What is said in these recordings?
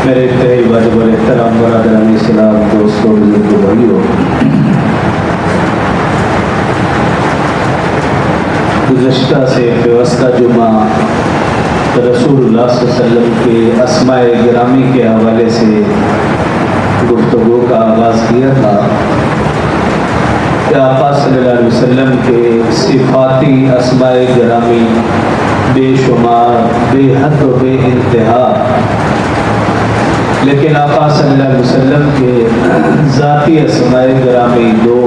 میرے اتحی واجب الاحترام برادران اسلام دوستوں بزرگوں بھائیوں، گزشتہ سے پیوستہ جمعہ رسول اللہ صلی اللہ علیہ وسلم کے اسماء گرامی کے حوالے سے گفتگو کا آغاز کیا تھا کہ آقا صلی اللہ علیہ وسلم کے صفاتی اسماء گرامی بے شمار، بے حد و بے انتہا، لیکن آقا صلی اللہ علیہ وسلم کے ذاتی اسماء گرامی دو،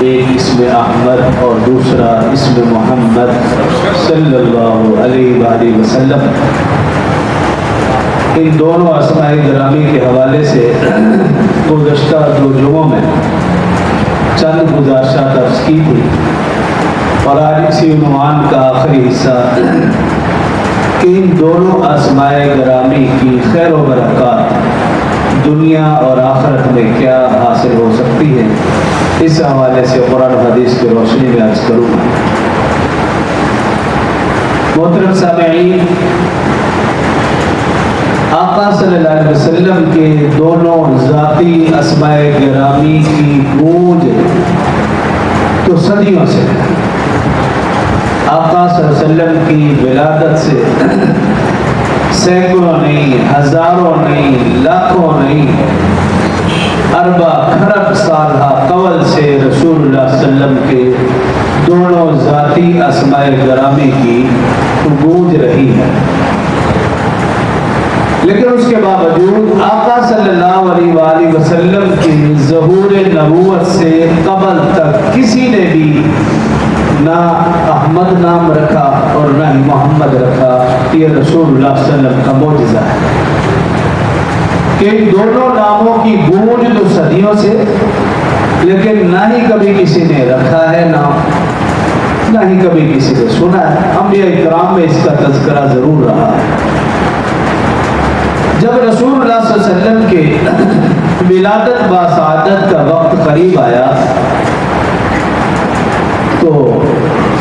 ایک اسم احمد اور دوسرا اسم محمد صلی اللہ علیہ وآلہ وسلم۔ ان دونوں اسماء گرامی کے حوالے سے گزشتہ دو جمعوں میں چند گزارشات عرض کی تھی، اور آج اسی عنوان کا آخری حصہ کہ ان دونوں اسماء گرامی کی خیر و برکات دنیا اور آخرت میں کیا حاصل ہو سکتی ہے، اس حوالے سے قرآن و حدیث کی روشنی میں عرض کروں گا۔ محترم سامعین، آقا صلی اللہ علیہ وسلم کے دونوں ذاتی اسماء گرامی کی گونج تو صدیوں سے، آقا صلی اللہ علیہ وسلم کی ولادت سے سینکڑوں نہیں، ہزاروں نہیں، لاکھوں نہیں، اربع خرب سالہ قبل سے رسول اللہ صلی اللہ علیہ وسلم کے دونوں ذاتی اسماء گرامی کی گونج رہی ہے، لیکن اس کے باوجود آقا صلی اللہ علیہ وآلہ وسلم کی ظہور نبوت سے قبل تک کسی نے بھی نہ احمد نام رکھا اور نہ ہی محمد رکھا۔ یہ رسول اللہ صلی اللہ علیہ وسلم کا معجزہ ہے کہ ان دونوں ناموں کی گونج تو صدیوں سے، لیکن نہ ہی کبھی کسی نے رکھا ہے نام، نہ ہی کبھی کسی نے سنا ہے۔ انبیاء کرام میں اس کا تذکرہ ضرور رہا ہے۔ جب رسول اللہ صلی اللہ علیہ وسلم کے ولادت باسعادت کا وقت قریب آیا تو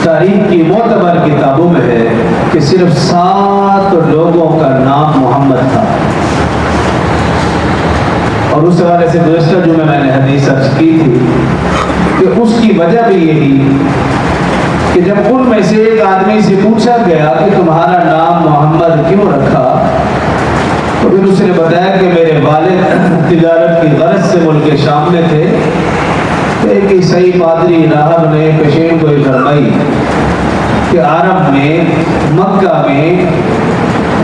تاریخ کی معتبر کتابوں میں ہے کہ صرف 7 لوگوں کا نام محمد تھا، اور اس حوالے سے گزشتہ جمعے میں نے حدیث عرض کی تھی کہ اس کی وجہ بھی یہی کہ جب ان میں سے ایک آدمی سے پوچھا گیا کہ تمہارا نام محمد کیوں رکھا، تو پھر اس نے بتایا کہ میرے والد تجارت کی غرض سے ملک شام میں تھے۔ ایک عیسائی پادری راہب نے پیشین گوئی فرمائی کہ عرب میں، مکہ میں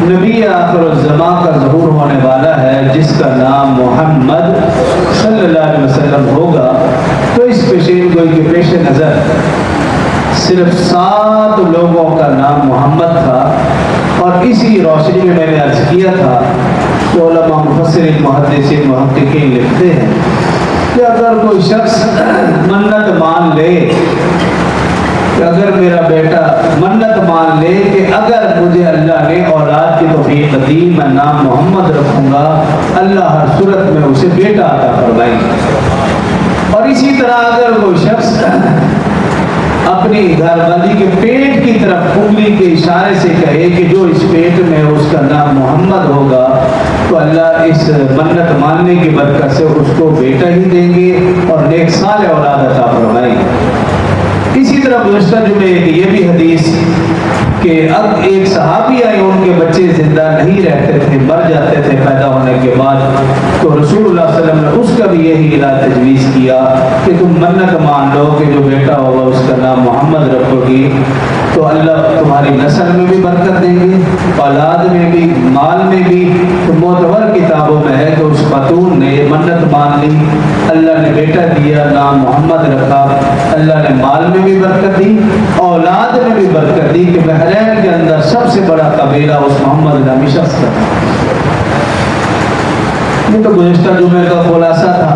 نبی آخر الزمان کا ظہور ہونے والا ہے جس کا نام محمد صلی اللہ علیہ وسلم ہوگا، تو اس پیشین گوئی کے پیش نظر صرف 7 لوگوں کا نام محمد تھا۔ اور اسی روشنی میں نے عرض کیا تھا کہ علماء مفسرین محدثین محققین لکھتے ہیں کہ اگر کوئی شخص منت مان لے کہ اگر میرا بیٹا منت مان لے کہ اگر مجھے اللہ نے اولاد کی توفیق دی میں نام محمد رکھوں گا، اللہ ہر صورت میں اسے بیٹا عطا فرمائے گا۔ اور اسی طرح اگر کوئی شخص اپنی گھر والی کے پیٹ کی طرف انگلی کے اشارے سے کہے کہ جو اس پیٹ میں اس کا نام محمد ہوگا، تو اللہ اس منت ماننے کی برکت سے اس کو بیٹا ہی دیں گے اور نیک صالح اولاد عطا فرمائیں گے۔ اسی طرح گزشتہ جمعے یہ بھی حدیث کہ اب ایک صحابی آئے، ان کے بچے زندہ نہیں رہتے تھے، مر جاتے تھے پیدا ہونے کے بعد، تو رسول اللہ صلی اللہ علیہ وسلم نے اس کا بھی یہی علاج تجویز کیا کہ تم منت مان لو کہ جو بیٹا ہوگا اس کا نام محمد رکھو گی تو اللہ تمہاری نسل میں بھی برکت دیں گے، اولاد میں بھی، مال میں بھی۔ تو معتبر کتابوں میں ہے کہ اس خاتون نے منت مان لی، اللہ نے بیٹا دیا، نام محمد رکھا، اللہ نے مال میں بھی برکت دی، اولاد میں بھی برکت دی کہ بحرین کے اندر سب سے بڑا قبیلہ اس محمد نامی شخص کا۔ یہ تو گزشتہ جمعے کا خلاصہ تھا۔